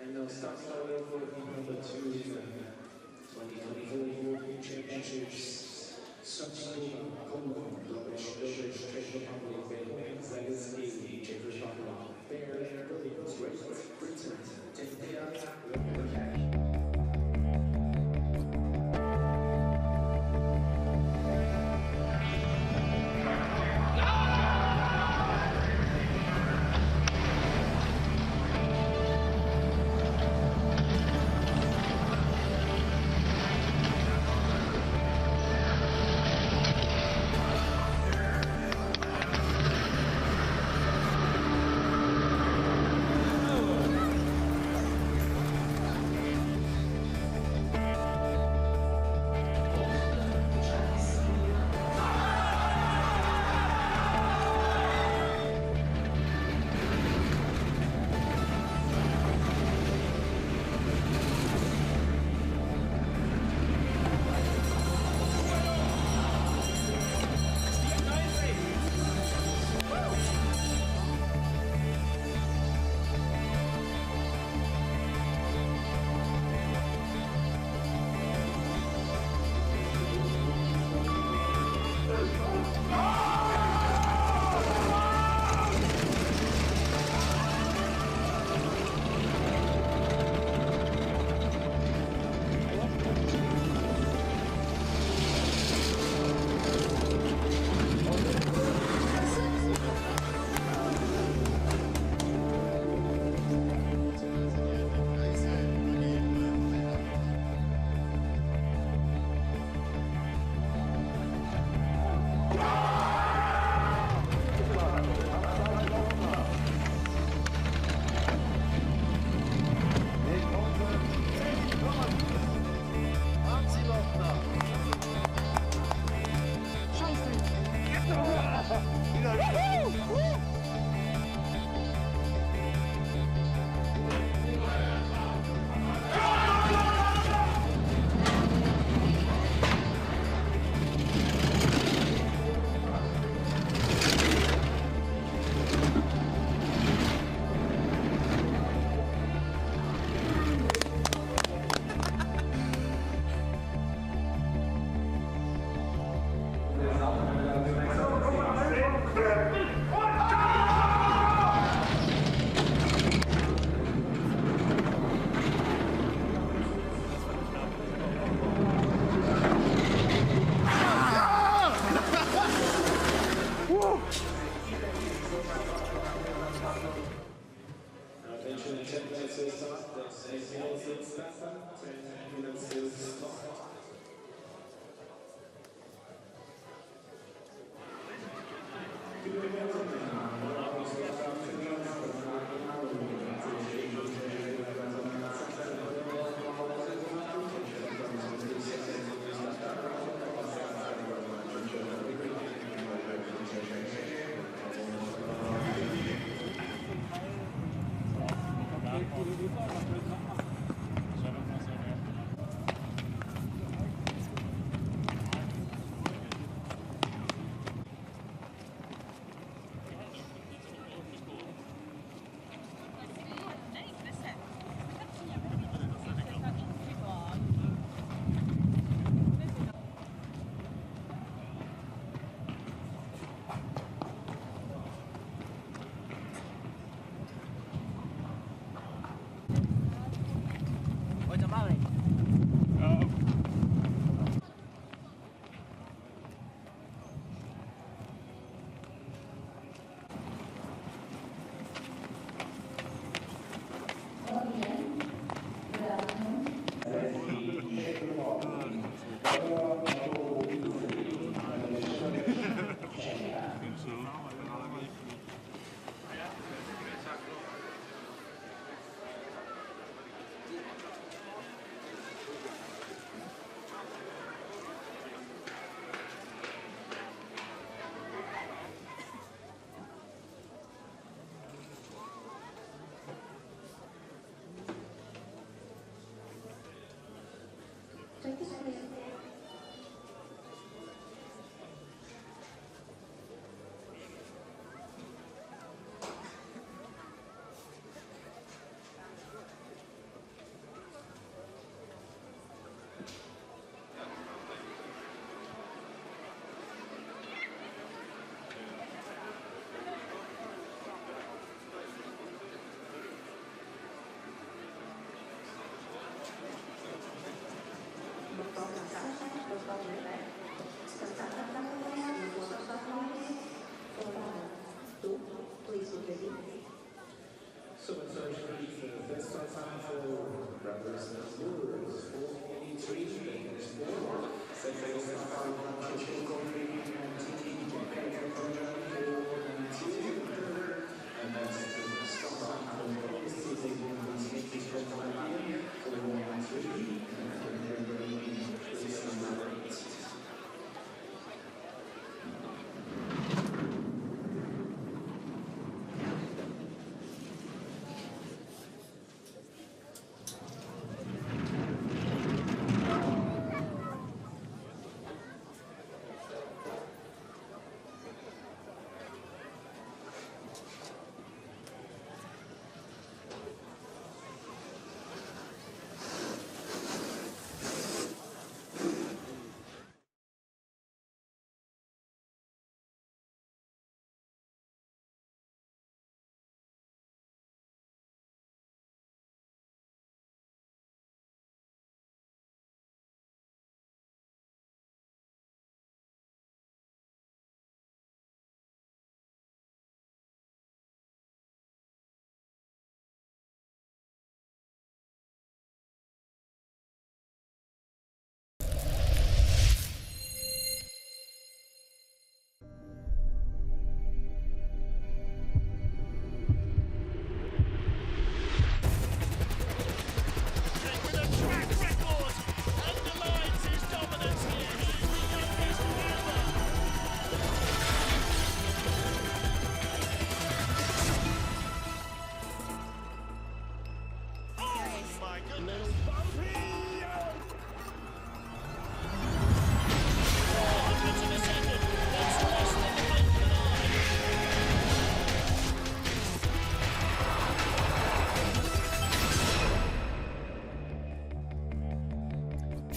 And they'll start over number 2 in the 2024 European Championships. Sigulda, Czech Republic, Zelensky, Czech Republic, Great Britain, India,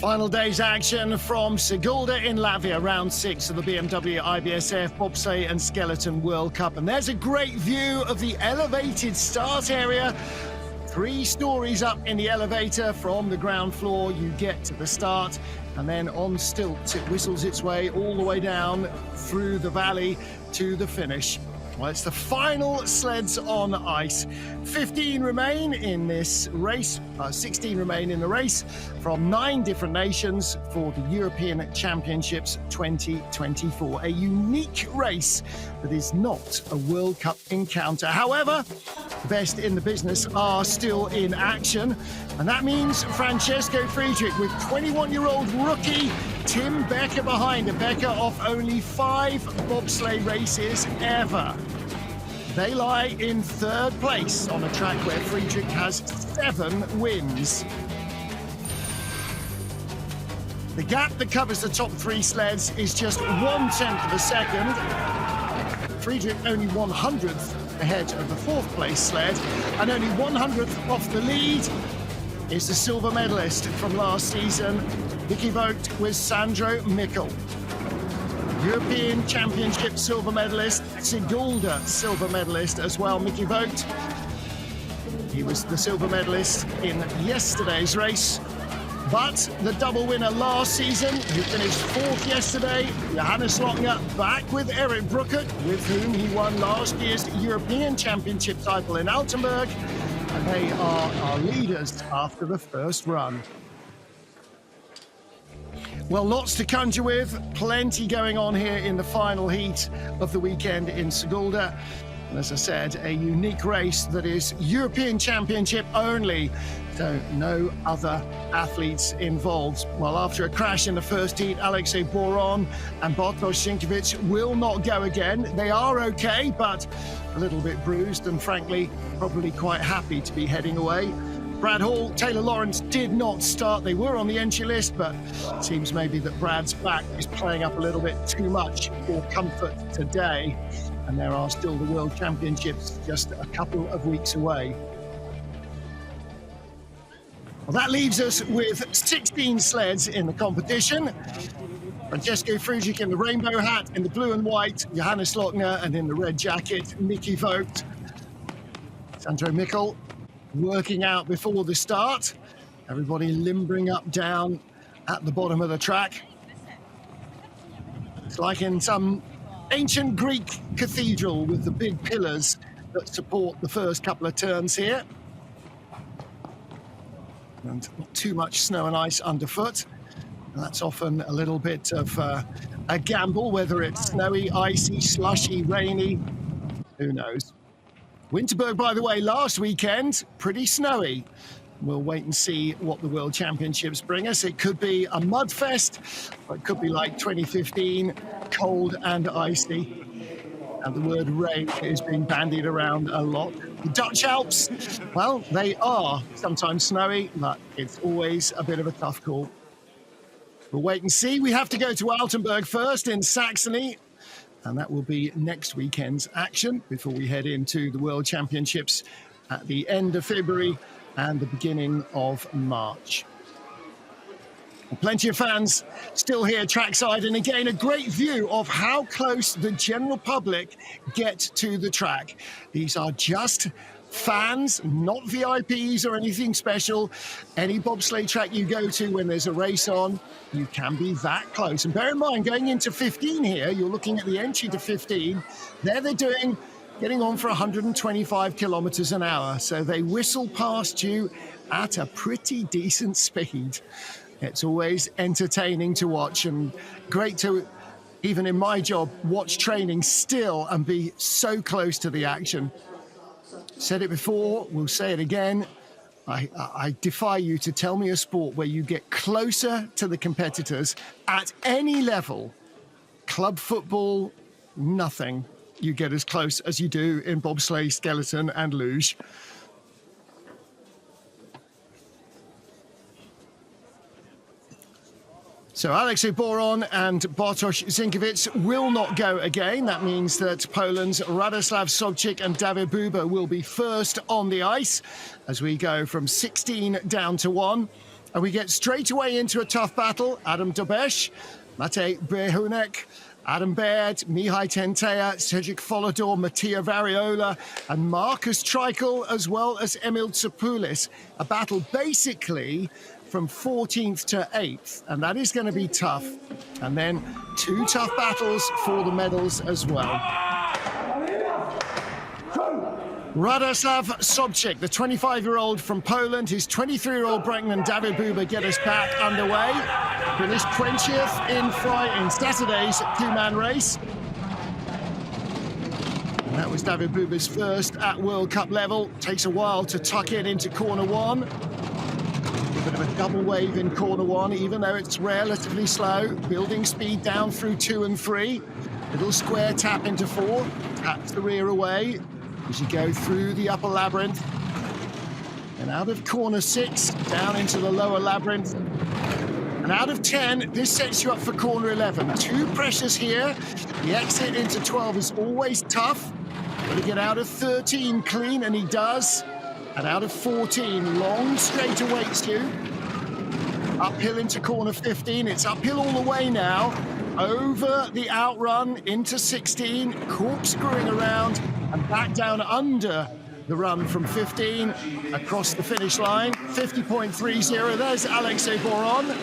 Final day's action from Sigulda in Latvia, round 6 of the BMW IBSF Bobsleigh and Skeleton World Cup. And there's a great view of the elevated start area. 3 stories up in the elevator. From the ground floor, you get to the start, and then on stilts, it whistles its way all the way down through the valley to the finish. Well, it's the final sleds on ice. 15 remain in this race, 16 remain in the race from 9 different nations for the European Championships 2024. A unique race that is not a World Cup encounter. However, the best in the business are still in action. And that means Francesco Friedrich with 21-year-old rookie Tim Becker behind him. Becker off only 5 bobsleigh races ever. They lie in 3rd place on a track where Friedrich has 7 wins. The gap that covers the top 3 sleds is just 1/10 of a second. Friedrich only 100th ahead of the 4th place sled, and only 100th off the lead is the silver medalist from last season, Vicky Vogt with Sandro Mikkel. European Championship silver medalist, Sigulda silver medalist as well, Mickey Vogt. He was the silver medalist in yesterday's race. But the double winner last season, who finished 4th yesterday, Johannes Lochner, back with Eric Bruckert, with whom he won last year's European Championship title in Altenburg. And they are our leaders after the first run. Well, lots to conjure with, plenty going on here in the final heat of the weekend in Sigulda. And as I said, a unique race that is European Championship only, so no other athletes involved. Well, after a crash in the first heat, Alexei Boron and Bartosz Sienkiewicz will not go again. They are okay, but a little bit bruised and frankly, probably quite happy to be heading away. Brad Hall, Taylor Lawrence did not start. They were on the entry list, but it seems maybe that Brad's back is playing up a little bit too much for comfort today. And there are still the World Championships just a couple of weeks away. Well, that leaves us with 16 sleds in the competition. Francesco Friedrich in the rainbow hat, in the blue and white, Johannes Lochner, and in the red jacket, Mickey Vogt. Sandro Mikkel working out before the start. Everybody limbering up down at the bottom of the track. It's like in some ancient Greek cathedral with the big pillars that support the first couple of turns here. And not too much snow and ice underfoot. And that's often a little bit of a gamble, whether it's snowy, icy, slushy, rainy, who knows. Winterberg, by the way, last weekend, pretty snowy. We'll wait and see what the World Championships bring us. It could be a mud fest, or it could be like 2015, cold and icy. And the word rain is being bandied around a lot. The Dutch Alps, well, they are sometimes snowy, but it's always a bit of a tough call. We'll wait and see. We have to go to Altenburg first in Saxony. And that will be next weekend's action before we head into the World Championships at the end of February and the beginning of March. Plenty of fans still here trackside, and again, a great view of how close the general public get to the track. These are just fans, not VIPs or anything special. Any bobsleigh track you go to when there's a race on, you can be that close. And bear in mind, going into 15 here, you're looking at the entry to 15. There they're getting on for 125 kilometers an hour. So they whistle past you at a pretty decent speed. It's always entertaining to watch and great to, even in my job, watch training still and be so close to the action. Said it before, we'll say it again. I defy you to tell me a sport where you get closer to the competitors at any level. Club football, nothing. You get as close as you do in bobsleigh, skeleton and luge. So Alexei Boron and Bartosz Sienkiewicz will not go again. That means that Poland's Radoslav Sobczyk and Dawid Buba will be first on the ice as we go from 16 down to 1. And we get straight away into a tough battle. Adam Dobesh, Matej Brehunek, Adam Baird, Mihai Tentea, Cedric Folodor, Mattia Variola, and Marcus Treichel, as well as Emil Tsoupulis. A battle basically from 14th to 8th, and that is going to be tough. And then 2 tough battles for the medals as well. Radoslav Sobczyk, the 25-year-old from Poland, his 23-year-old Brakeman David Buber get us back underway. Finished 20th in Saturday's two-man race. And that was David Buber's first at World Cup level. Takes a while to tuck it into corner one. A bit of a double wave in corner one, even though it's relatively slow. Building speed down through 2 and 3. Little square tap into 4. Taps the rear away as you go through the upper labyrinth. And out of corner 6, down into the lower labyrinth. And out of 10, this sets you up for corner 11. 2 pressures here. The exit into 12 is always tough. Got to get out of 13 clean, and he does. And out of 14, long straight awaits you. Uphill into corner 15. It's uphill all the way now. Over the outrun into 16, corkscrewing around and back down under the run from 15 across the finish line. 50.30. There's Alexei Boron. I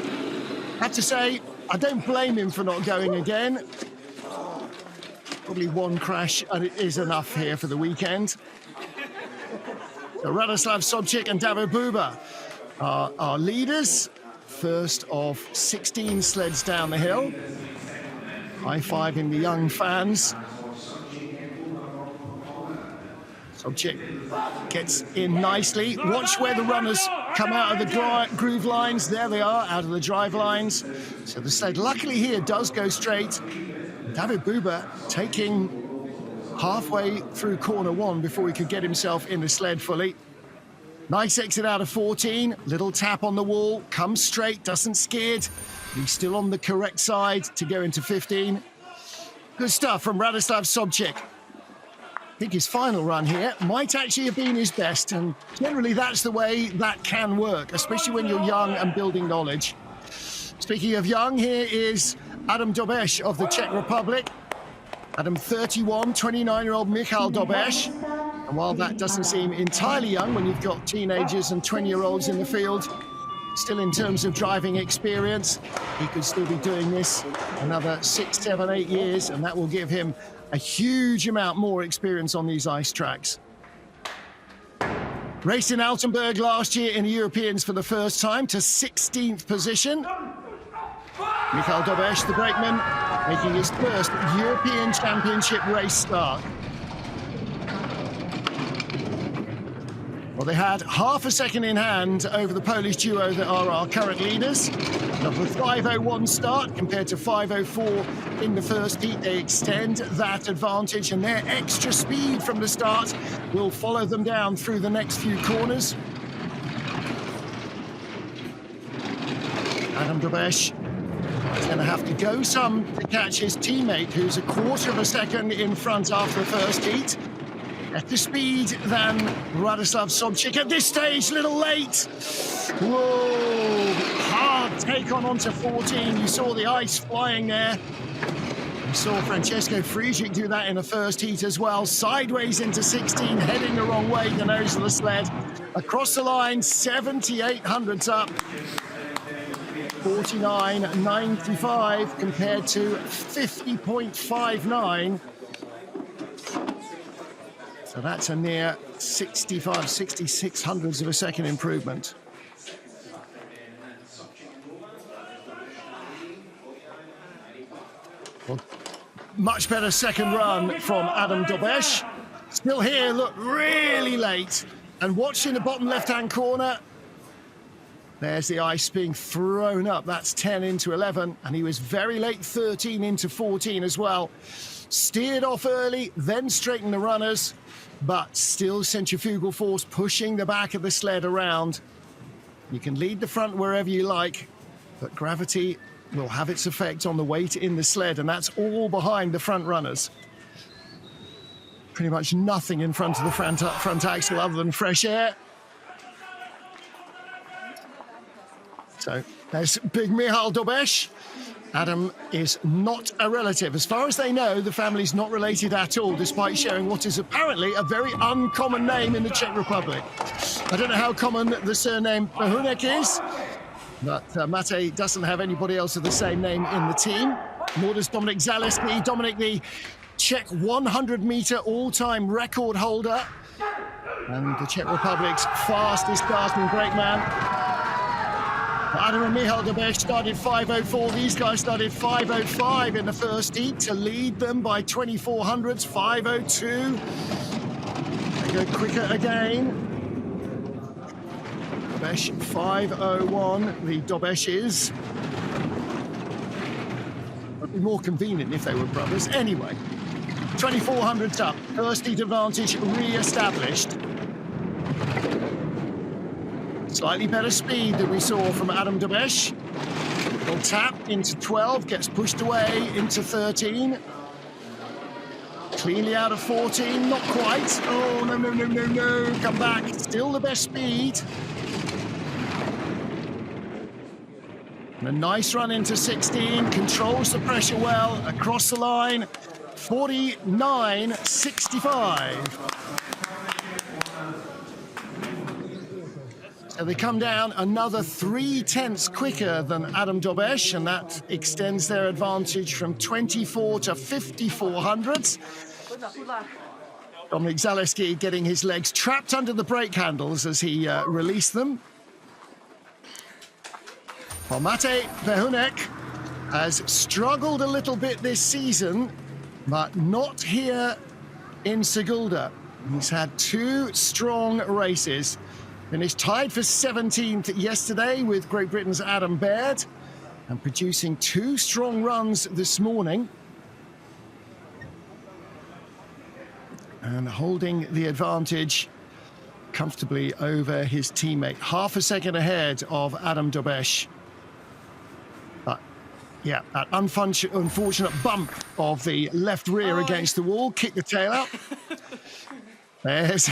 have to say, I don't blame him for not going again. Probably one crash, and it is enough here for the weekend. So Radoslav Sobczyk and David Buber are our leaders. First of 16 sleds down the hill. High-fiving the young fans. Sobczyk gets in nicely. Watch where the runners come out of the groove lines. There they are, out of the drive lines. So the sled, luckily here, does go straight. David Buber taking halfway through corner 1 before he could get himself in the sled fully. Nice exit out of 14. Little tap on the wall. Comes straight, doesn't skid. He's still on the correct side to go into 15. Good stuff from Radoslav Sobczyk. I think his final run here might actually have been his best, and generally that's the way that can work, especially when you're young and building knowledge. Speaking of young, here is Adam Dobeš of the Czech Republic. Adam 31, 29-year-old Michal Dobeš. And while that doesn't seem entirely young when you've got teenagers and 20-year-olds in the field, still in terms of driving experience, he could still be doing this another 6, 7, 8 years, and that will give him a huge amount more experience on these ice tracks. Raced in Altenburg last year in the Europeans for the first time to 16th position. Michal Dobeš, the brakeman, making his first European Championship race start. Well, they had half a second in hand over the Polish duo that are our current leaders. Of a 5:01 start compared to 5:04 in the first heat, they extend that advantage, and their extra speed from the start will follow them down through the next few corners. Adam Dobeš is going to have to go some to catch his teammate, who's a quarter of a second in front after the first heat. Better speed than Radoslav Sobczyk at this stage, little late. Whoa, hard take on onto 14. You saw the ice flying there. You saw Francesco Friedrich do that in the first heat as well. Sideways into 16, heading the wrong way, the nose of the sled. Across the line, 7,800s up. 49.95 compared to 50.59. So that's a near 65, 66 hundredths of a second improvement. Well, much better second run from Adam Dobeš. Still here, look, really late. And watch in the bottom left-hand corner. There's the ice being thrown up. That's 10 into 11. And he was very late, 13 into 14 as well. Steered off early, then straightened the runners, but still centrifugal force pushing the back of the sled around. You can lead the front wherever you like, but gravity will have its effect on the weight in the sled, and that's all behind the front runners. Pretty much nothing in front of the front axle other than fresh air. So there's big Michal Dobeš. Adam is not a relative. As far as they know, the family's not related at all, despite sharing what is apparently a very uncommon name in the Czech Republic. I don't know how common the surname Pahunek is, but Matej doesn't have anybody else of the same name in the team. Nor does Dominik Zaleski. Dominik, the Czech 100-meter all-time record holder. And the Czech Republic's fastest starting brakeman. Adam and Michal Dobesh started 5:04. These guys started 5:05 in the first heat to lead them by 2400ths, 5:02. They go quicker again. Dobesh 5:01, the Dobeshes. Would be more convenient if they were brothers. Anyway, 2400ths up. First heat advantage re-established. Slightly better speed than we saw from Adam Dobesh. Little tap into 12, gets pushed away into 13. Cleanly out of 14, not quite. Oh, no, no, no, no, no. Come back, still the best speed. And a nice run into 16, controls the pressure well, across the line, 49.65. So they come down another 3/10 quicker than Adam Dobesh, and that extends their advantage from 24 to 5400ths. Dominik Zaleski getting his legs trapped under the brake handles as he released them. Well, Matej Behunek has struggled a little bit this season, but not here in Sigulda. He's had 2 strong races. Finished tied for 17th yesterday with Great Britain's Adam Baird, and producing 2 strong runs this morning. And holding the advantage comfortably over his teammate. Half a second ahead of Adam Dobesh. But yeah, that unfortunate bump of the left rear against the wall, kicked the tail out. There's...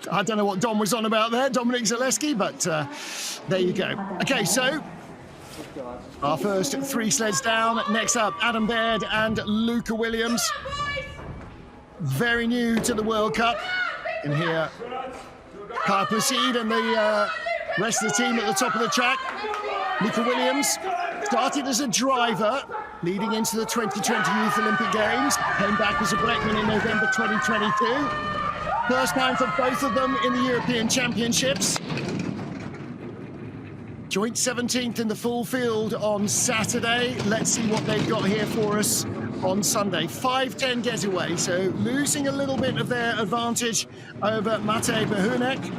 I don't know what Dom was on about there, Dominik Zaleski, but there you go. Okay, so our first 3 sleds down. Next up, Adam Baird and Luca Williams. Very new to the World Cup. And here, Kyle Placide and the rest of the team at the top of the track. Luca Williams started as a driver leading into the 2020 Youth Olympic Games. Came back as a brakeman in November 2022. First time for both of them in the European Championships. Joint 17th in the full field on Saturday. Let's see what they've got here for us on Sunday. 5:10 getaway, so losing a little bit of their advantage over Matej Behunek.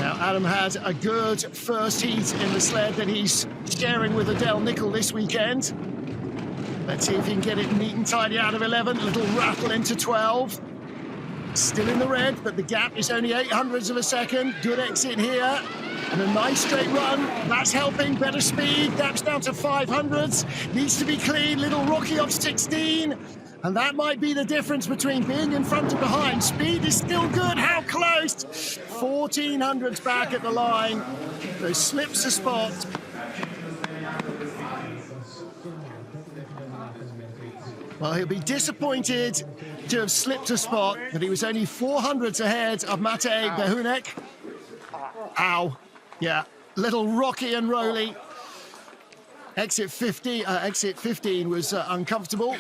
Now, Adam had a good first heat in the sled that he's sharing with Adele Nicol this weekend. Let's see if he can get it neat and tidy out of 11. A little rattle into 12. Still in the red, but the gap is only 0.08 of a second. Good exit here. And a nice straight run. That's helping. Better speed. Gap's down to 500ths. Needs to be clean. Little rocky off 16. And that might be the difference between being in front and behind. Speed is still good. How close? 1400ths back at the line. So slips a spot. Well, he'll be disappointed to have slipped a spot, but he was only 400ths ahead of Matej Behunek. Ow. Yeah, little rocky and rolly. Exit 15 was uncomfortable.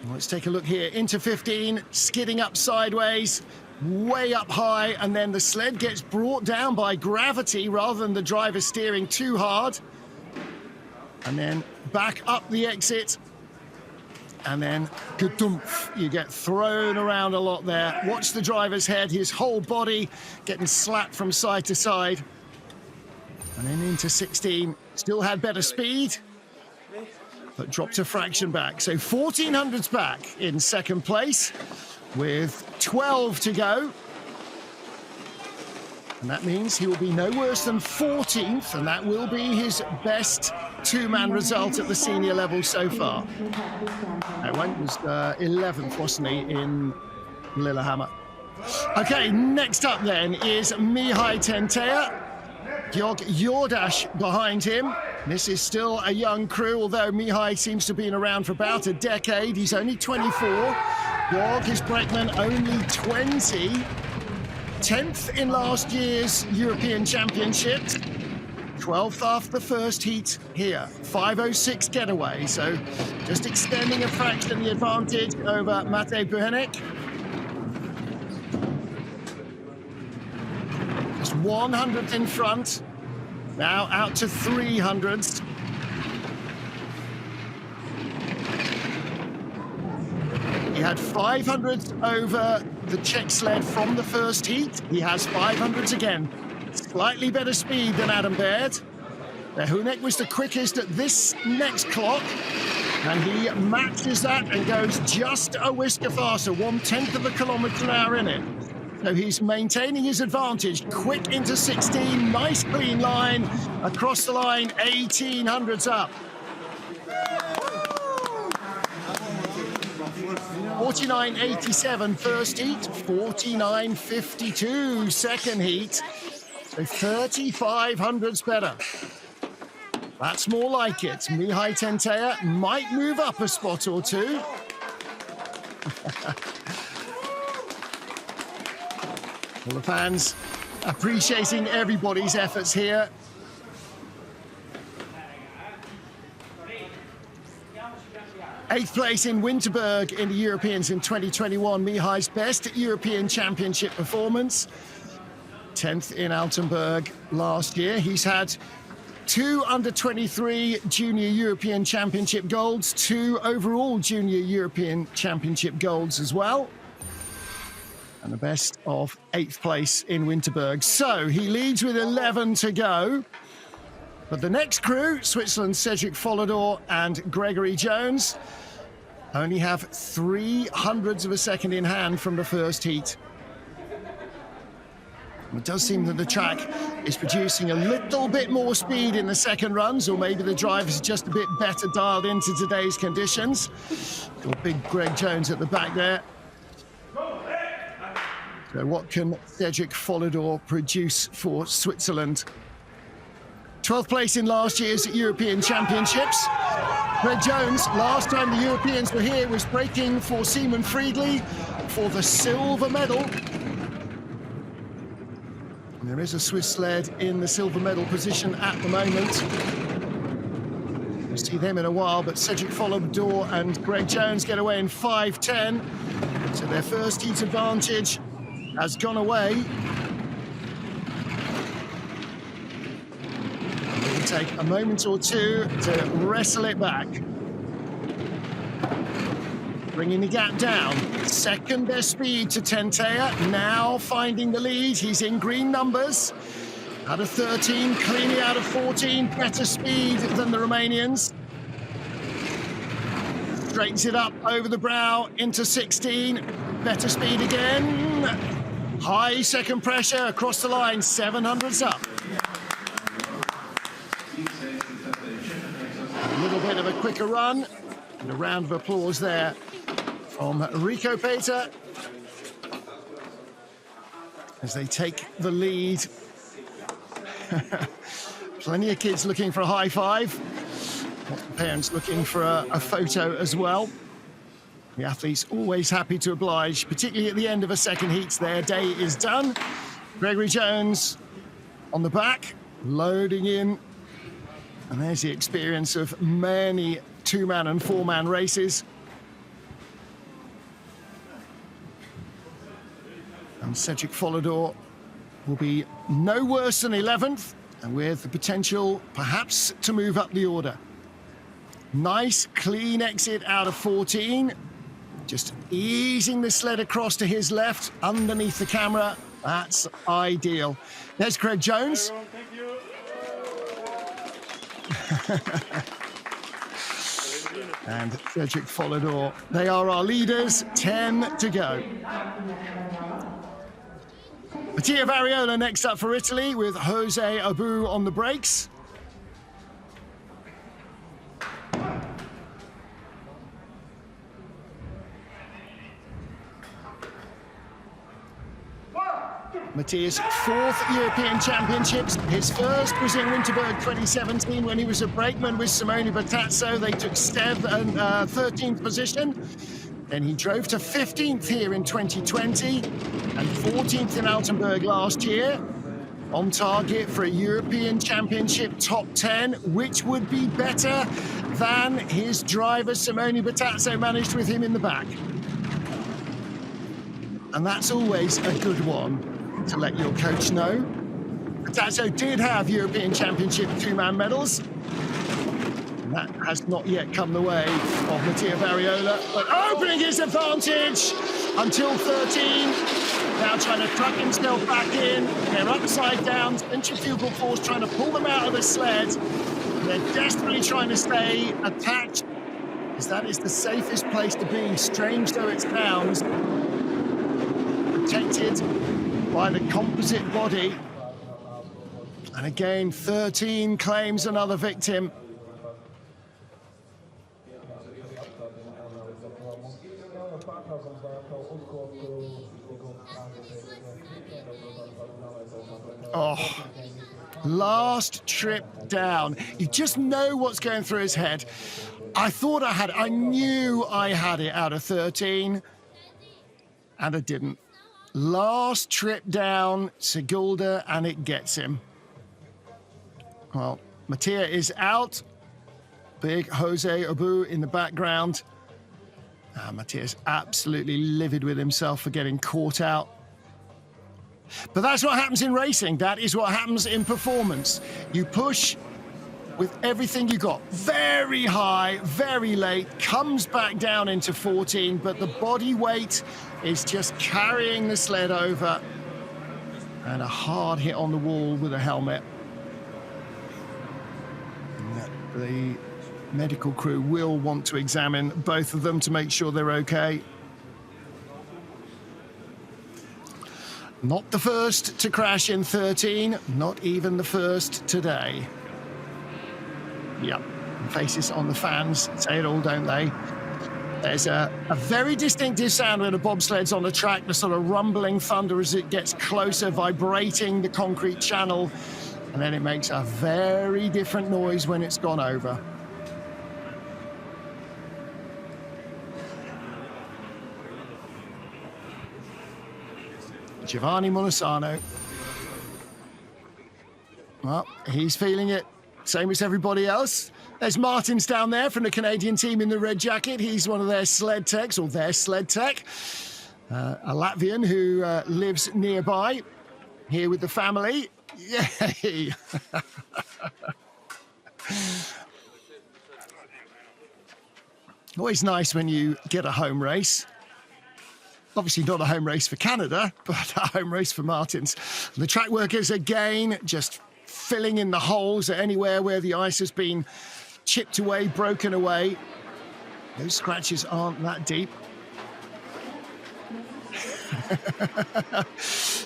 Let's take a look here. Into 15, skidding up sideways, way up high, and then the sled gets brought down by gravity rather than the driver steering too hard. And then back up the exit, and then ka-dumph, you get thrown around a lot there. Watch the driver's head, his whole body getting slapped from side to side. And then into 16, still had better speed, but dropped a fraction back. So 1400ths back in second place with 12 to go. And that means he will be no worse than 14th, and that will be his best 2-man result at the senior level so far. It was 11th, wasn't he, in Lillehammer. Okay, next up then is Mihai Tentea. Georg Jordash behind him. This is still a young crew, although Mihai seems to have been around for about a decade. He's only 24. Georg, his brakeman, only 20. 10th in last year's European Championships. 12th after the first heat here. 5:06 getaway, so just extending a fraction the advantage over Matej Buchenek. Just 100th in front, now out to 300ths. He had 500s over the Czech sled from the first heat. He has 500s again. Slightly better speed than Adam Baird. Buchenek was the quickest at this next clock, and he matches that and goes just a whisker faster, 1/10 of a kilometre an hour in it. So he's maintaining his advantage. Quick into 16, nice clean line. Across the line, 1800s up. 49.87 first heat, 49.52 second heat. So 3,500s better. That's more like it. Mihai Tentea might move up a spot or two. All the fans appreciating everybody's efforts here. Eighth place in Winterberg in the Europeans in 2021. Mihai's best European Championship performance. 10th in Altenburg last year. He's had 2 under-23 Junior European Championship golds, 2 overall Junior European Championship golds as well. And the best of 8th place in Winterberg. So he leads with 11 to go. But the next crew, Switzerland's Cedric Follador and Gregory Jones, only have 300ths of a second in hand from the first heat. It does seem that the track is producing a little bit more speed in the second runs, or maybe the drivers are just a bit better dialed into today's conditions. Got big Greg Jones at the back there. So what can Cedric Follador produce for Switzerland? 12th place in last year's European Championships. Greg Jones, last time the Europeans were here, was breaking for Simon Friedli for the silver medal. And there is a Swiss sled in the silver medal position at the moment. We'll see them in a while, but Cedric Follador and Greg Jones get away in 5:10. So their first heat advantage has gone away. Take a moment or two to wrestle it back. Bringing the gap down. Second best speed to Tentea, now finding the lead. He's in green numbers. Out of 13, cleanly out of 14, better speed than the Romanians. Straightens it up over the brow into 16, better speed again. High second pressure across the line, 700s up. A little bit of a quicker run, and a round of applause there from Rico Peter as they take the lead. Plenty of kids looking for a high five. Parents looking for a photo as well. The athletes always happy to oblige, particularly at the end of a second heat. Their day is done. Gregory Jones on the back, loading in. And there's the experience of many 2-man and 4-man races. And Cedric Follador will be no worse than 11th, and with the potential perhaps to move up the order. Nice clean exit out of 14. Just easing the sled across to his left underneath the camera. That's ideal. There's Greg Jones. And Cedric Follador. They are our leaders, 10 to go. Mattia Variola next up for Italy with Jose Abu on the brakes. Mattia's 4th European Championships. His first was in Winterberg 2017 when he was a brakeman with Simone Bertazzo. They took Stev and 13th position. Then he drove to 15th here in 2020 and 14th in Altenburg last year. on target for a European Championship top 10, which would be better than his driver Simone Battazzo managed with him in the back. And that's always a good one to let your coach know. Battazzo did have European Championship two-man medals. And that has not yet come the way of Mattia Variola, but opening his advantage until 13. Now trying to tuck himself back in. They're upside down. Centrifugal force trying to pull them out of the sled. They're desperately trying to stay attached, because that is the safest place to be, strange though it sounds. Protected by the composite body. And again, 13 claims another victim. Oh, last trip down. You just know what's going through his head. I knew I had it out of 13, and I didn't. Last trip down, Sigulda, and it gets him. Well, Mattia is out. Big Jose Abu in the background. Mattia's absolutely livid with himself for getting caught out. But that's what happens in racing. That is what happens in performance. You push with everything you got. Very high, very late, comes back down into 14, but the body weight is just carrying the sled over. And a hard hit on the wall with a helmet. And the medical crew will want to examine both of them to make sure they're okay. Not the first to crash in 13, not even the first today. Yep, faces on the fans say it all, don't they? There's a very distinctive sound when a bobsled's on the track, the sort of rumbling thunder as it gets closer, vibrating the concrete channel, and then it makes a very different noise when it's gone over. Giovanni Molisano. Well, he's feeling it, same as everybody else. There's Martins down there from the Canadian team in the red jacket. He's one of their sled techs, or their sled tech. A Latvian who lives nearby, here with the family. Yay! Always nice when you get a home race. Obviously not a home race for Canada, but a home race for Martins. And the track workers again just filling in the holes anywhere where the ice has been chipped away, broken away. Those scratches aren't that deep.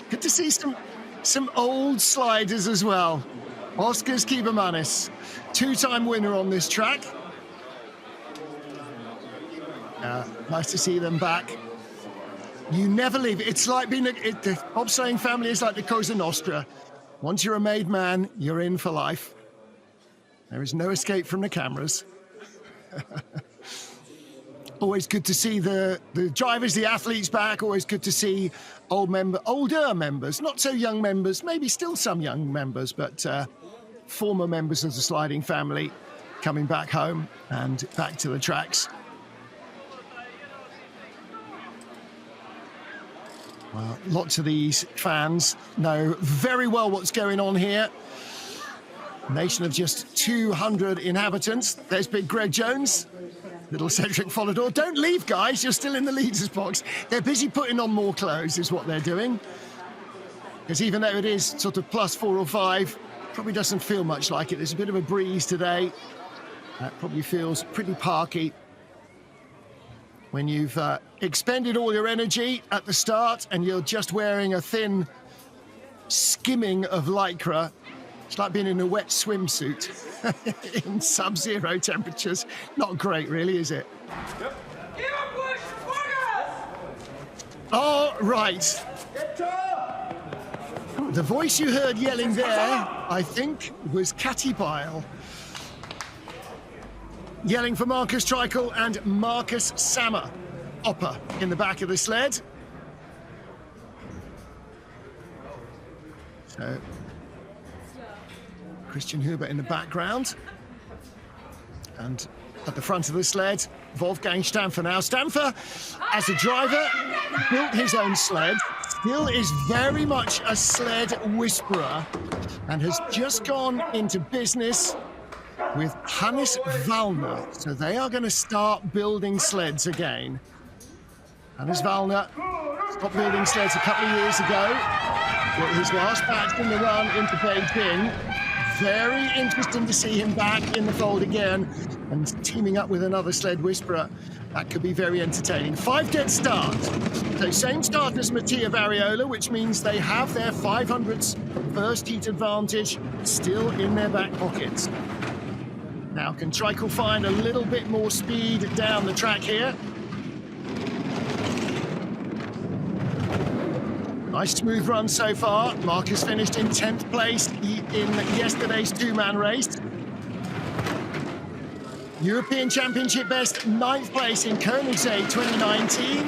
Good to see some old sliders as well. Oskars Kibermanis, two-time winner on this track. Nice to see them back. You never leave. It's like being the bobsleighing family is like the Cosa Nostra. Once you're a made man, you're in for life. There is no escape from the cameras. Always good to see the drivers, the athletes back. Always good to see older members, not so young members, maybe still some young members, but former members of the sliding family coming back home and back to the tracks. Well, lots of these fans know very well what's going on here. A nation of just 200 inhabitants. There's big Greg Jones, little Cedric Follador. Don't leave, guys. You're still in the leaders box. They're busy putting on more clothes is what they're doing. Because even though it is sort of +4 or 5, probably doesn't feel much like it. There's a bit of a breeze today. That probably feels pretty parky. When you've expended all your energy at the start and you're just wearing a thin skimming of Lycra, it's like being in a wet swimsuit in sub-zero temperatures. Not great, really, is it? Yep. Oh, right. The voice you heard yelling there, I think, was Catty Bile. Yelling for Marcus Treichel and Marcus Sammer. Opper in the back of the sled. So Christian Huber in the background. And at the front of the sled, Wolfgang Stampfer. Now, Stampfer, as a driver, built his own sled, still is very much a sled whisperer, and has just gone into business with Hannes Wallner. So they are going to start building sleds again. Hannes Wallner stopped building sleds a couple of years ago. But his last batch in the run into Beijing. Very interesting to see him back in the fold again and teaming up with another sled whisperer. That could be very entertaining. 5 dead start. So same start as Mattia Variola, which means they have their 500s first heat advantage still in their back pockets. Now, can Treichel find a little bit more speed down the track here? Nice smooth run so far. Marcus finished in 10th place in yesterday's 2-man race. European Championship best, 9th place in Koenigsegg 2019.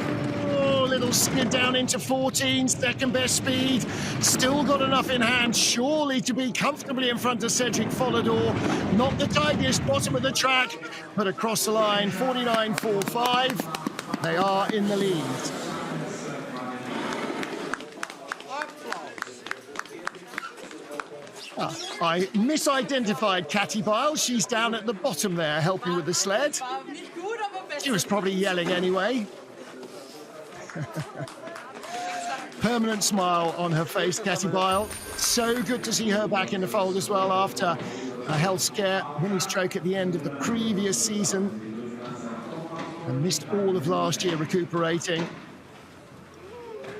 Oh, little skid down into 14, second best speed. Still got enough in hand, surely, to be comfortably in front of Cedric Follador. Not the tidiest bottom of the track, but across the line, 49.45. They are in the lead. I misidentified Catty Biles. She's down at the bottom there, helping with the sled. She was probably yelling anyway. Permanent smile on her face, Catty Bile. So good to see her back in the fold as well after a health scare, mini stroke at the end of the previous season, and missed all of last year recuperating.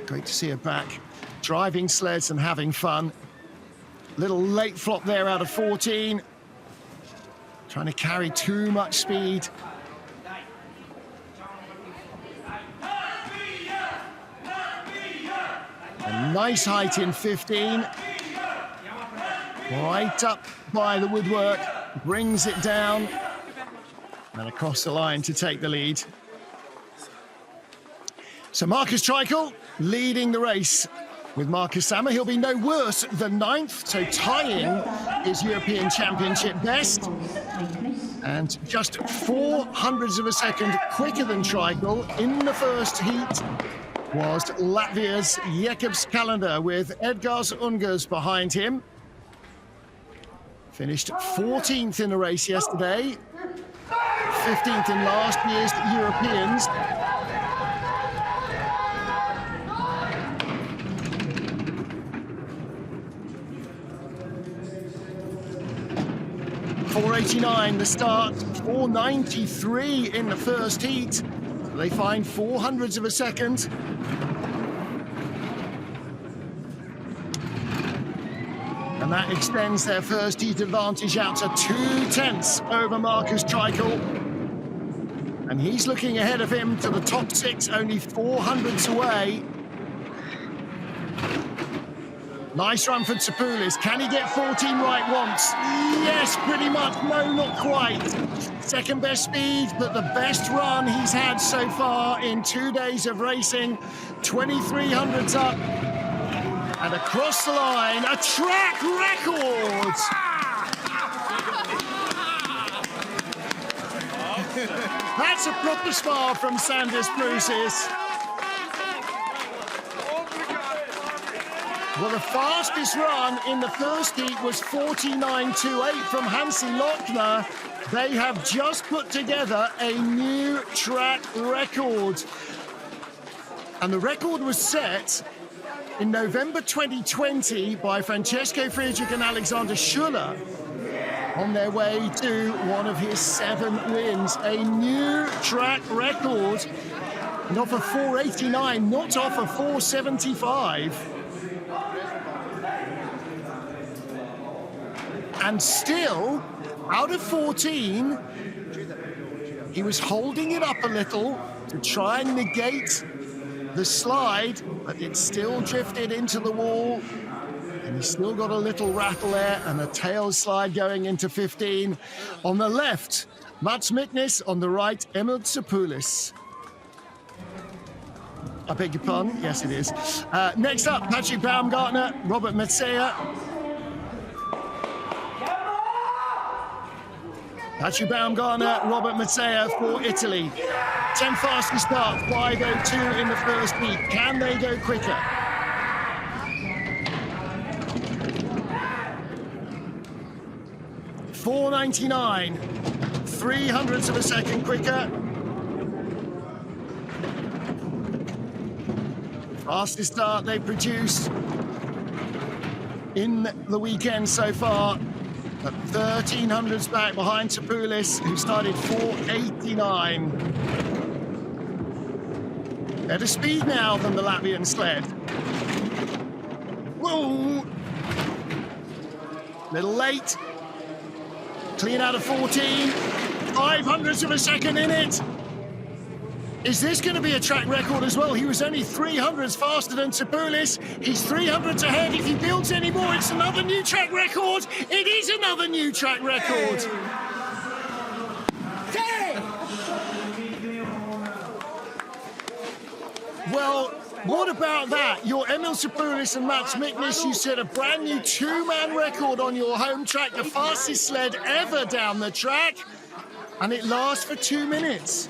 Great to see her back, driving sleds and having fun. Little late flop there out of 14. Trying to carry too much speed. A nice height in 15. Right up by the woodwork. Brings it down. And across the line to take the lead. So Marcus Treichel leading the race. With Marcus Sammer, he'll be no worse than 9th, so tying his European Championship best. And just 0.04 of a second quicker than Treichel in the first heat was Latvia's Jēkabs Kalender, with Edgars Ungers behind him. Finished 14th in the race yesterday, 15th in last year's Europeans. 489 the start, 493 in the first heat. So they find 0.04 of a second. And that extends their first heat advantage out to 2/10 over Marcus Treichel. And he's looking ahead of him to the top 6, only 0.04 away. Nice run for Tsoupulis. Can he get 14 right once? Yes, pretty much. No, not quite. Second best speed, but the best run he's had so far in 2 days of racing. 2300s up. And across the line, a track record! That's a proper smile from Sanders Bruces. Well, the fastest run in the first heat was 49.28 from Hansi Lochner. They have just put together a new track record. And the record was set in November 2020 by Francesco Friedrich and Alexander Schuller on their way to one of his 7 wins. A new track record, and off of 489, not off of 475. And still, out of 14, he was holding it up a little to try and negate the slide, but it still drifted into the wall. And he's still got a little rattle there and a tail slide going into 15. On the left, Mats Miknes. On the right, Emil Tsoupulis. I beg your pardon? Yes, it is. Next up, Patrick Baumgartner, Robert Metzger. Patrick Baumgartner, Robert Mattea for Italy. 10 fastest start, 5:02 in the first heat. Can they go quicker? $4.99, 0.03 of a second quicker. Fastest start they produced in the weekend so far. But 1,300s back behind Tapoulis, who started 4.89. Better speed now than the Latvian sled. Whoa! Little late. Clean out of 14. 0.05 of a second in it. Is this going to be a track record as well? He was only 300s faster than Tapoulis. He's 300s ahead. If he builds any more, it's another new track record. It is another new track record. Well, what about that? Your Emil Tapoulis and Mats Miknes, you set a brand new two-man record on your home track, the fastest sled ever down the track, and it lasts for 2 minutes.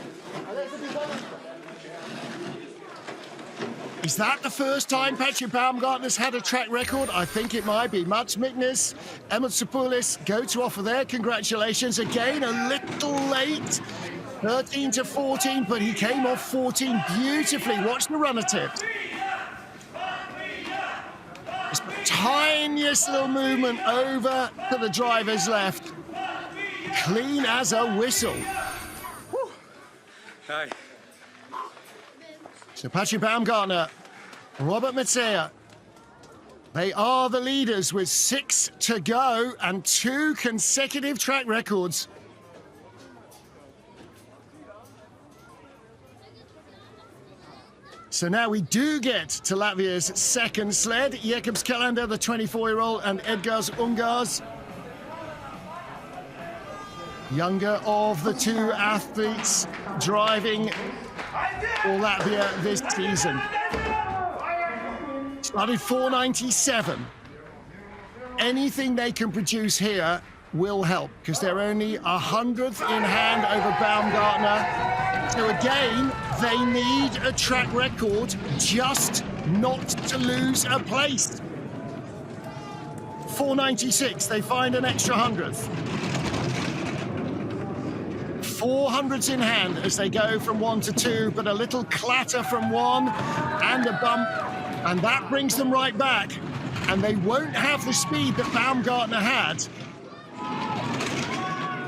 Is that the first time Patrick Baumgartner's had a track record? I think it might be. Mats Miknes, Emil Tapoulis go to offer their congratulations. Again, a little late. 13 to 14, but he came off 14 beautifully. Watch the runner tip. Just the tiniest little movement over to the driver's left. Clean as a whistle. Hi. So Patrick Baumgartner, Robert Mattea, they are the leaders with 6 to go and 2 consecutive track records. So now we do get to Latvia's second sled. Jēkabs Kalenda, the 24-year-old, and Edgars Ungārs, younger of the two athletes driving for Latvia this season. Started 4.97. Anything they can produce here will help, because they're only 100th in hand over Baumgartner. So again, they need a track record just not to lose a place. 4.96, they find an extra 100th. 400s in hand as they go from 1 to 2, but a little clatter from 1 and a bump, and that brings them right back. And they won't have the speed that Baumgartner had,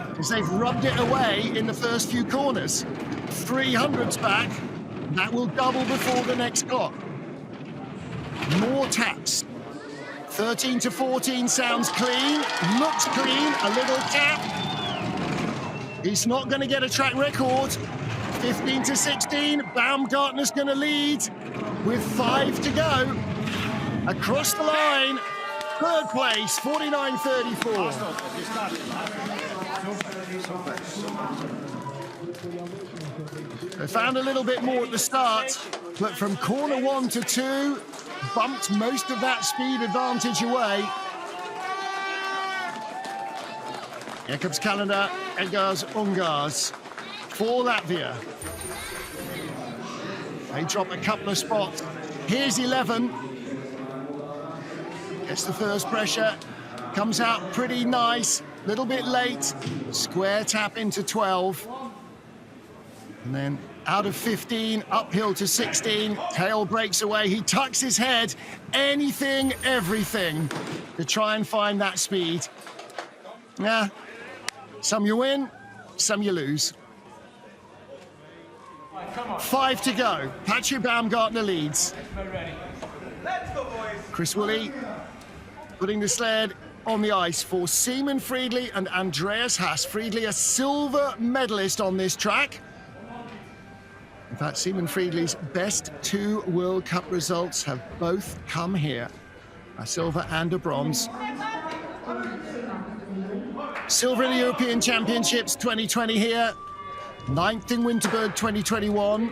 because they've rubbed it away in the first few corners. 300s back, that will double before the next clock. More taps. 13 to 14 sounds clean, looks clean, a little tap. He's not going to get a track record. 15 to 16, Baumgartner's going to lead with 5 to go. Across the line, third place, 49.34. They found a little bit more at the start, but from corner 1 to 2, bumped most of that speed advantage away. Jēkabs Kalenda, Edgars Ungārs for Latvia. They drop a couple of spots. Here's 11. Gets the first pressure. Comes out pretty nice. Little bit late. Square tap into 12. And then out of 15, uphill to 16. Tail breaks away. He tucks his head. Anything, everything to try and find that speed. Yeah. Some you win, some you lose. 5 to go. Patrick Baumgartner leads. Chris Woolley putting the sled on the ice for Simon Friedli and Andreas Haas. Friedli, a silver medalist on this track. In fact, Simon Friedli's best 2 World Cup results have both come here. A silver and a bronze. Silver in the European Championships 2020 here. 9th in Winterberg 2021.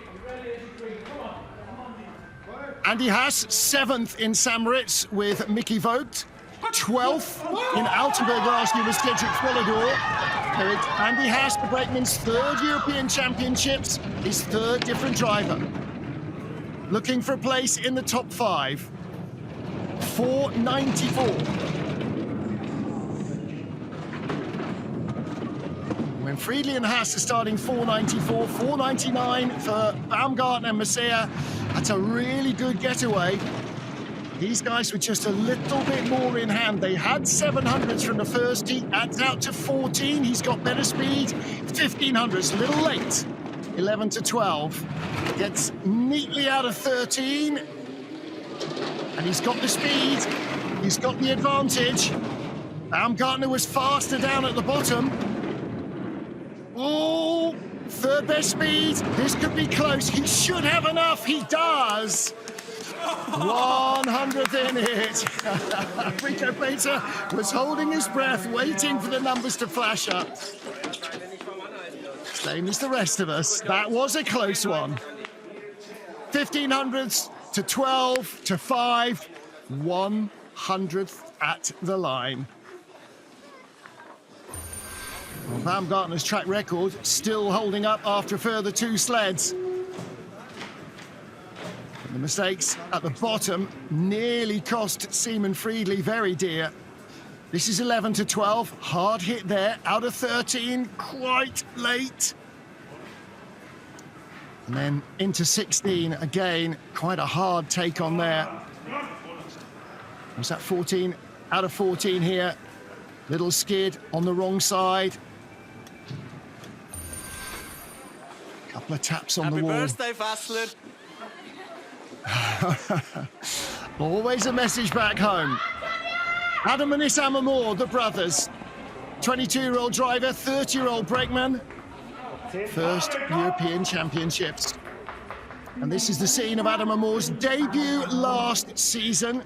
Andy Haas, 7th in St. Moritz with Mickey Vogt. 12th in Altenburg last year was Cedric Follador. Andy Haas, the brakeman's 3rd European Championships, his 3rd different driver. Looking for a place in the top 5. 494. When Friedli and Haas are starting 494, 499 for Baumgartner and Masia. That's a really good getaway. These guys were just a little bit more in hand. They had 700s from the first heat. That's out to 14. He's got better speed. 1500s, a little late. 11 to 12. Gets neatly out of 13. And he's got the speed. He's got the advantage. Baumgartner was faster down at the bottom. Oh, 3rd best speed. This could be close. He should have enough. He does. 100th in it. Rico Peter was holding his breath, waiting for the numbers to flash up. Same as the rest of us. That was a close one. 1500s to 12 to 5. 100th at the line. Well, Baumgartner's track record still holding up after a further 2 sleds. The mistakes at the bottom nearly cost Simon Friedli very dear. This is 11 to 12, hard hit there, out of 13, quite late. And then into 16, again, quite a hard take on there. Was that 14? Out of 14 here. Little skid on the wrong side. Couple of taps on the wall. Happy birthday, Fassler. Always a message back home. Adam and Issam Amour, the brothers. 22-year-old driver, 30-year-old brakeman. 1st European Championships. And this is the scene of Adam Amour's debut last season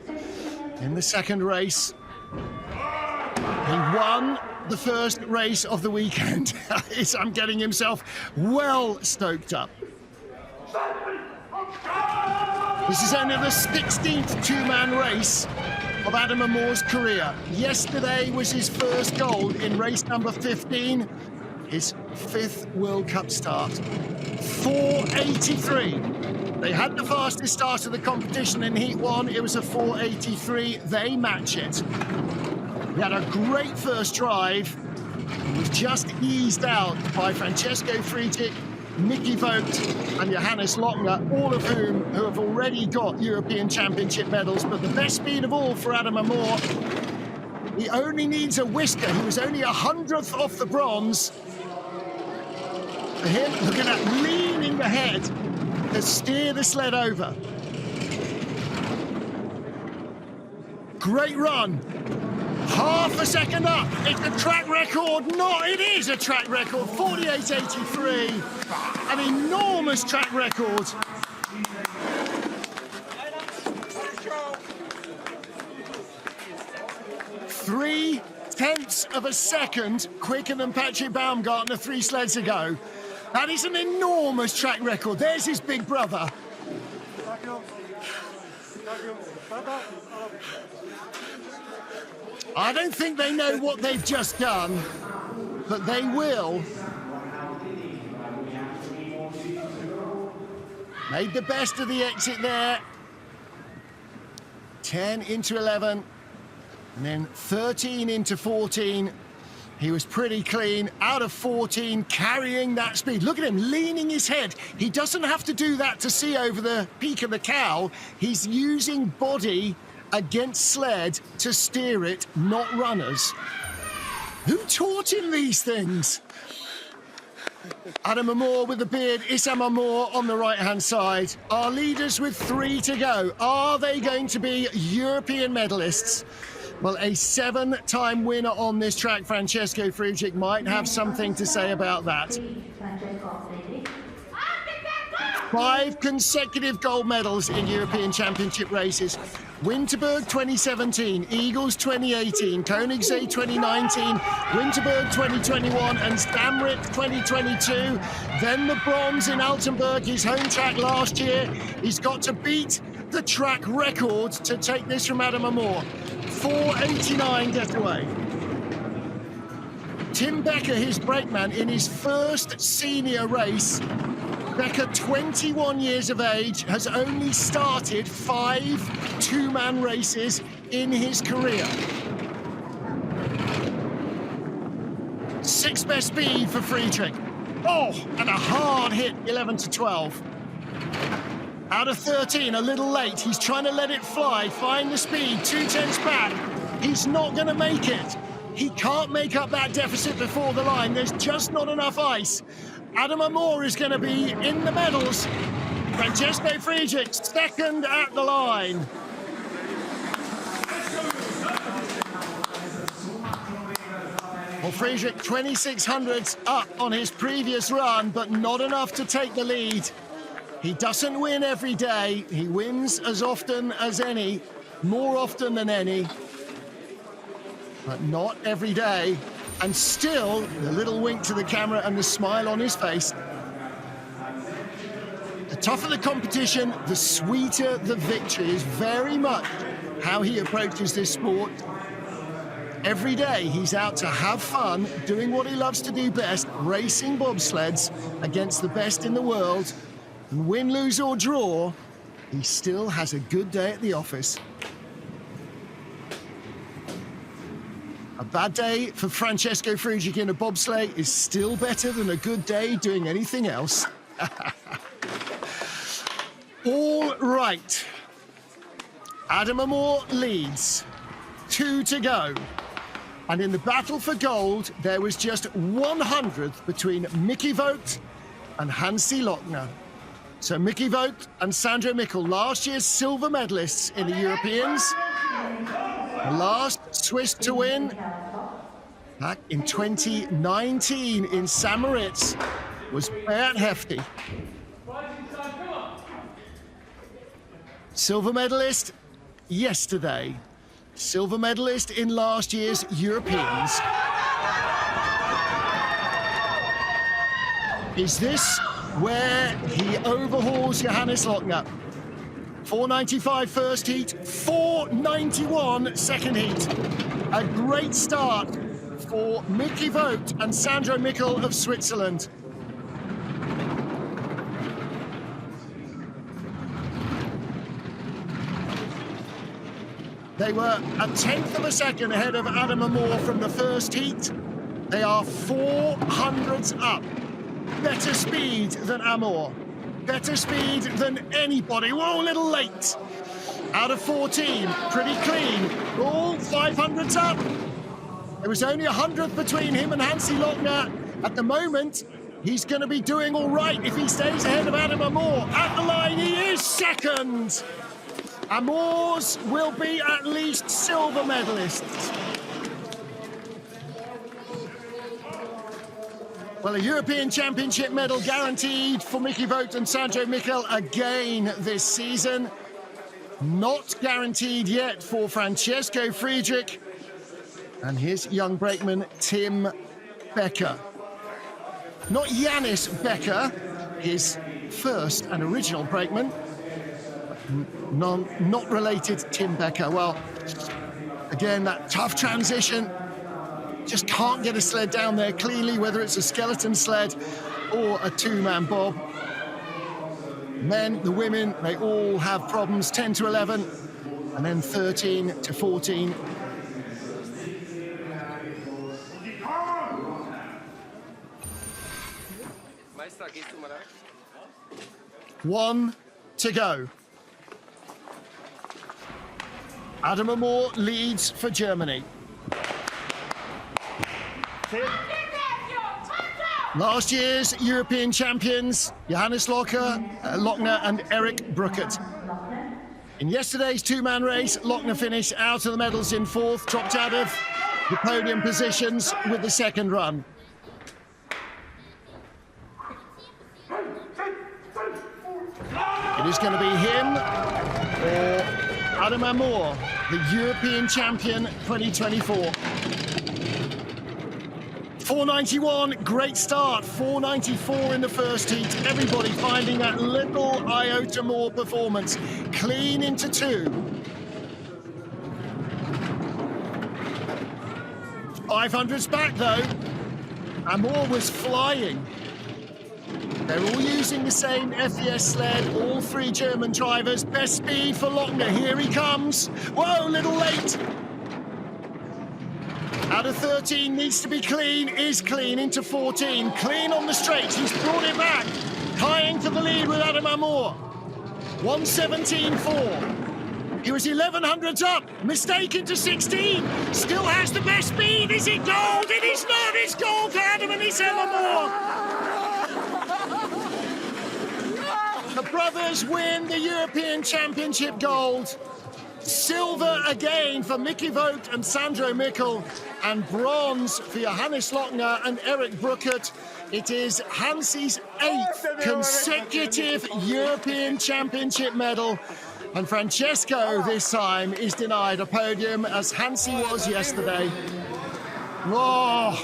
in the 2nd race. He won the 1st race of the weekend. Issam getting himself well stoked up. This is only the 16th 2-man race of Adam Amour's career. Yesterday was his 1st gold in race number 15, his 5th World Cup start. 483. They had the fastest start of the competition in Heat 1. It was a 483. They match it. He had a great first drive. He was just eased out by Francesco Friedrich, Mickey Vogt and Johannes Lochner, all of whom who have already got European Championship medals. But the best speed of all for Adam Amour, he only needs a whisker. He was only 100th off the bronze. For him, looking at leaning ahead to steer the sled over. Great run. Half a second up. It's a track record. It is a track record. 48.83. An enormous track record. Three-tenths of a second quicker than Patrick Baumgartner 3 sleds ago. That is an enormous track record. There's his big brother. I don't think they know what they've just done, but they will. Made the best of the exit there. 10 into 11, and then 13 into 14. He was pretty clean, out of 14, carrying that speed. Look at him, leaning his head. He doesn't have to do that to see over the peak of the cow. He's using body against sled to steer it, not runners. Who taught him these things? Adam Amour with the beard, Issam Amour on the right-hand side. Our leaders with 3 to go. Are they going to be European medalists? Well, a 7-time winner on this track, Francesco Friedrich, might have something to say about that. 5 consecutive gold medals in European Championship races. Winterberg 2017, Eagles 2018, Koenigsegg 2019, Winterberg 2021 and Stamrit 2022. Then the bronze in Altenburg, his home track last year. He's got to beat the track record to take this from Adam Amour. 4:89 getaway. Tim Becker, his brakeman, in his first senior race. Becker, 21 years of age, has only started 5 two-man races in his career. 6th best speed for Friedrich. Oh, and a hard hit, 11 to 12. Out of 13, a little late. He's trying to let it fly, find the speed, 2/10 back. He's not going to make it. He can't make up that deficit before the line. There's just not enough ice. Adam Amor is going to be in the medals. Francesco Friedrich, second at the line. Well, Friedrich, 2600s up on his previous run, but not enough to take the lead. He doesn't win every day. He wins as often as any, more often than any, but not every day. And still, the little wink to the camera and the smile on his face. The tougher the competition, the sweeter the victory is very much how he approaches this sport. Every day, he's out to have fun, doing what he loves to do best, racing bobsleds against the best in the world. And win, lose or draw, he still has a good day at the office. A bad day for Francesco Friedrich in a bobsleigh is still better than a good day doing anything else. All right. Adam Amor leads. 2 to go. And in the battle for gold, there was just 100th between Mickey Vogt and Hansi Lochner. So Mickey Vogt and Sandro Mikkel, last year's silver medalists in the Europeans. The last Swiss to win back in 2019 in St. Moritz was Bert Hefty. Silver medalist yesterday. Silver medalist in last year's Europeans. Is this where he overhauls Johannes Lochner? 4:95 first heat, 4:91 second heat. A great start for Mickey Vogt and Sandro Mikkel of Switzerland. They were 1/10 of a second ahead of Adam Amor from the first heat. They are 400s up. Better speed than Amor. Better speed than anybody. Whoa, a little late. Out of 14, pretty clean. All 500s up. There was only 100th between him and Hansi Lochner. At the moment, he's going to be doing all right if he stays ahead of Adam Amor. At the line, he is second. Amor's will be at least silver medalists. Well, a European Championship medal guaranteed for Mickey Vogt and Sandro Mikkel again this season. Not guaranteed yet for Francesco Friedrich and his young brakeman, Tim Becker. Not Janis Becker, his first and original brakeman. Not related to Tim Becker. Well, again, that tough transition. Just can't get a sled down there cleanly, whether it's a skeleton sled or a two-man bob. Men, the women, they all have problems. 10 to 11, and then 13 to 14. One to go. Adam Amor leads for Germany. Last year's European champions, Johannes Lochner and Eric Bruckert. In yesterday's two-man race, Lochner finished out of the medals in 4th, dropped out of the podium positions with the second run. It is going to be him or Adam Amor, the European champion 2024. 491, great start. 494 in the first heat. Everybody finding that little iota more performance. Clean into 2. 500's back though. Amor was flying. They're all using the same FES sled, all three German drivers. Best speed for Lochner, here he comes. Whoa, a little late. Out of 13, needs to be clean, is clean into 14. Clean on the straights, he's brought it back. Tying for the lead with Adam Amor. 1:17.4. He was 1100s up, mistake into 16. Still has the best speed, is it gold? It is not, it's gold for Adam and Issam Amor. The brothers win the European Championship gold. Silver again for Mickey Vogt and Sandro Mikkel, and bronze for Johannes Lochner and Eric Bruckert. It is Hansi's 8th consecutive European Championship medal, and Francesco this time is denied a podium as Hansi was yesterday. Oh,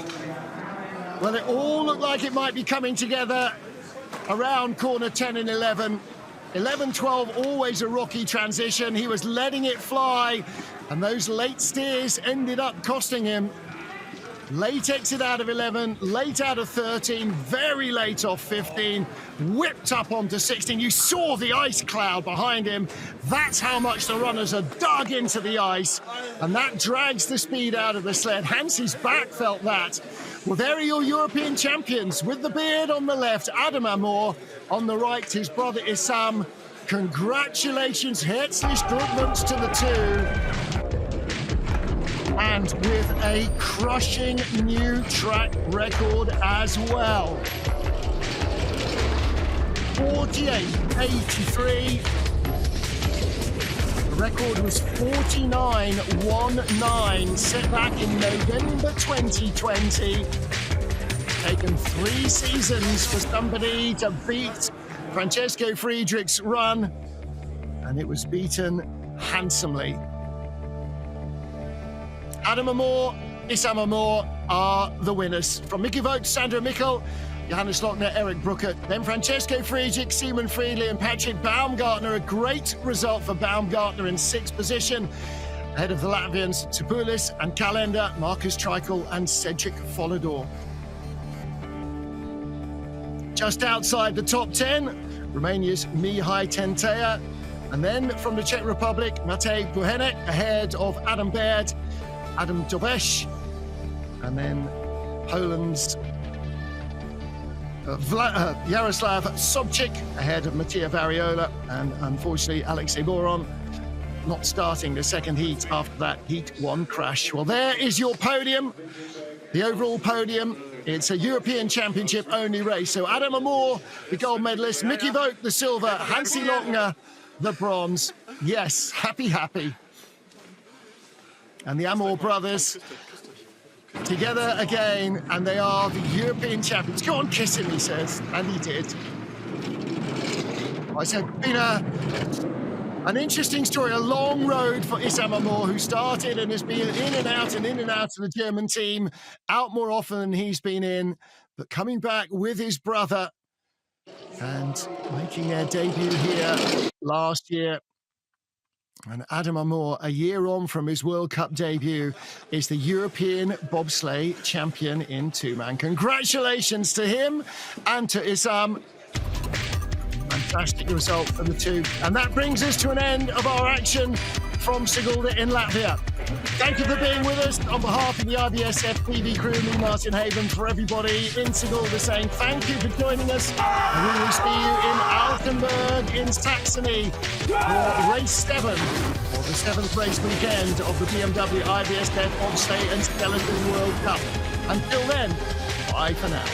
well, it all looked like it might be coming together around corner 10 and 11. 11-12, always a rocky transition. He was letting it fly, and those late steers ended up costing him. Late exit out of 11, late out of 13, very late off 15, whipped up onto 16. You saw the ice cloud behind him. That's how much the runners are dug into the ice, and that drags the speed out of the sled. Hansi's back felt that. Well, there are your European champions. With the beard on the left, Adam Amor. On the right, his brother Issam. Congratulations, herzlich Glückwunsch to the two. And with a crushing new track record as well. 48.83. The record was 49.19, set back in November 2020. Taken 3 seasons for somebody to beat Francesco Friedrich's run, and it was beaten handsomely. Adam Amor, Issam Amor are the winners. From Mickey Vogt, Sandro Mikkel, Johannes Lochner, Eric Bruckert, then Francesco Friedrich, Simon Friedli and Patrick Baumgartner. A great result for Baumgartner in 6th position, ahead of the Latvians Tsipoulis and Kalender, Marcus Treichel and Cedric Follador. Just outside the top 10, Romania's Mihai Tentea. And then from the Czech Republic, Matej Buhenek ahead of Adam Baird, Adam Dobesh. And then Poland's Jaroslav Sobchik ahead of Mattia Variola. And unfortunately, Alexei Boron not starting the second heat after that Heat 1 crash. Well, there is your podium, the overall podium. It's a European Championship only race. So Adam Amor, the gold medalist, Mickey Vogt, the silver, Hansi Lochner, the bronze. Yes, happy, happy. And the Amor brothers together again, and they are the European champions. Go on, kiss him, he says, and he did. I said, been an interesting story, a long road for Issam Amor, who started and has been in and out of the German team, out more often than he's been in, but coming back with his brother and making their debut here last year. And Adam Amor, a year on from his World Cup debut, is the European bobsleigh champion in 2-man. Congratulations to him and to Issam. Fantastic result for the two. And that brings us to an end of our action from Sigulda in Latvia. Thank you for being with us. On behalf of the IBSF TV crew, me, Martin Haven, for everybody in Sigulda saying thank you for joining us. And we will see you in Altenburg in Saxony for race 7, or the 7th race weekend of the BMW IBSF Bobsleigh and Skeleton World Cup. Until then, bye for now.